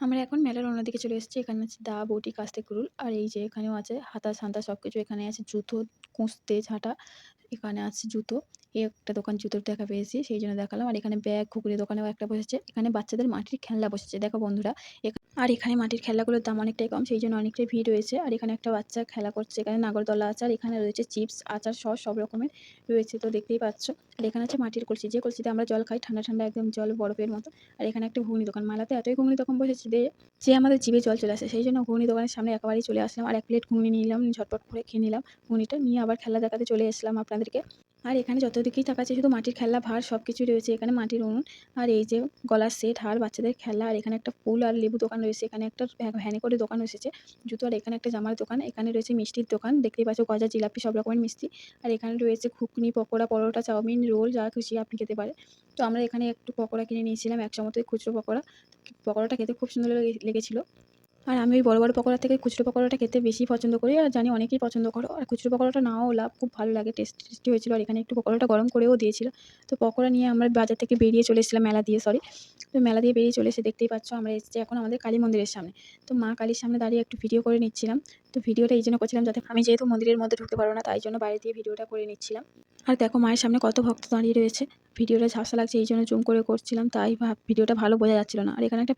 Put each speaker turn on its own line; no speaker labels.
আমরা এখন মেলার অন্যদিকে চলে এসেছি। এখানে আছে দা, বটি, কাস্তে, কুড়ুল আর এই যে এখানেও আছে হাতা-সান্তা সবকিছু। এখানে আছে জুতো, কুঁচতে, ঝাঁটা। এখানে আছে জুতো। এই একটা দোকান জুতোর দেখা পেয়েছি, সেইজন্য দেখালাম। আর এখানে ব্যাগ, ঘুঘুরের দোকানেও একটা বসেছে। এখানে বাচ্চাদের মাটির খেলনা বসেছে। দেখো বন্ধুরা, আর এখানে মাটির খেলনাগুলোর দাম অনেকটাই কম, সেইজন্য অনেকটাই ভিড় রয়েছে। আর এখানে একটা বাচ্চা খেলা করছে। এখানে নাগরদোলা আছে আর এখানে রয়েছে চিপস, আচার, সস সব রকমের রয়েছে, তো দেখতেই পাচ্ছ। আর এখানে আছে মাটির কলসি, যে কলসিতে আমরা জল খাই, ঠান্ডা, ঠান্ডা একদম জল বরফের মতো। আর এখানে একটা ঘুগনি দোকান। মেলাতে এতই ঘুগনি দোকান বসেছে যে আমাদের জিভে জল চলে আসে। সেইজন্য ঘুগনি দোকানের সামনে একেবারেই চলে আসলাম। আর ১ প্লেট ঘুগনি নিয়ে নিলাম, ঝটপট করে খেয়ে নিলাম ঘুগনিটা। নিয়ে আবার খেলা দেখাতে চলে এসলাম আপনাদেরকে। আর এখানে যতদিকেই তাকাচ্ছি শুধু মাটির খেলনা, ভাঁড় সবকিছুই রয়েছে। এখানে মাটির উনুন আর এই যে গলার সেট, হার, বাচ্চাদের খেলনা। আর এখানে একটা ফুল আর লেবু দোকান রয়েছে। এখানে একটা ভ্যানে করে দোকান এসেছে জুতো। আর এখানে একটা জামার দোকান। এখানে রয়েছে মিষ্টির দোকান। দেখতেই পাচ্ছ গজা, জিলাপি সব রকমের মিষ্টি। আর এখানে রয়েছে ঘুগনি, পকোড়া, পরোটা, চাউমিন, রোল যা খুশি আপনি খেতে পারেন। তো আমরা এখানে একটু পকোড়া কিনে নিয়েছিলাম ১ মতোই খুচরো পকোড়া। পকোড়াটা খেতে খুব সুন্দর লেগেছিল। আর আমি ওই বড়, বড় পকোড়া থেকে খুচরো পকোড়াটা খেতে বেশি পছন্দ করি। আর জানি অনেকেই পছন্দ করো। আর খুচরো পকোড়াটা নাও লাভ, খুব ভালো লাগে, টেস্টি হয়েছিল। আর এখানে একটু পকোড়াটা গরম করেও দিয়েছিল। তো পকোড়া নিয়ে আমরা বাজার থেকে বেরিয়ে চলে এসেছিলাম, মেলা দিয়ে সরি। তো মেলা দিয়ে বেরিয়ে চলে এসে দেখতেই পাচ্ছ আমরা এসেছি এখন আমাদের কালী মন্দিরের সামনে। তো মা কালীর সামনে দাঁড়িয়ে একটু ভিডিও করে নিচ্ছিলাম। তো ভিডিওটা এইজন্য করছিলাম যাতে আমি যেহেতু মন্দিরের মধ্যে ঢুকতে পারবো না, তাই জন্য বাইরে দিয়ে ভিডিওটা করে নিচ্ছিলাম। আর দেখো মায়ের সামনে কত ভক্ত দাঁড়িয়ে রয়েছে। ভিডিওটা ঝাপসা লাগছে এইজন্য জুম করে করছিলাম, তাই ভিডিওটা ভালো বোঝা যাচ্ছিল না। আর এখানে একটা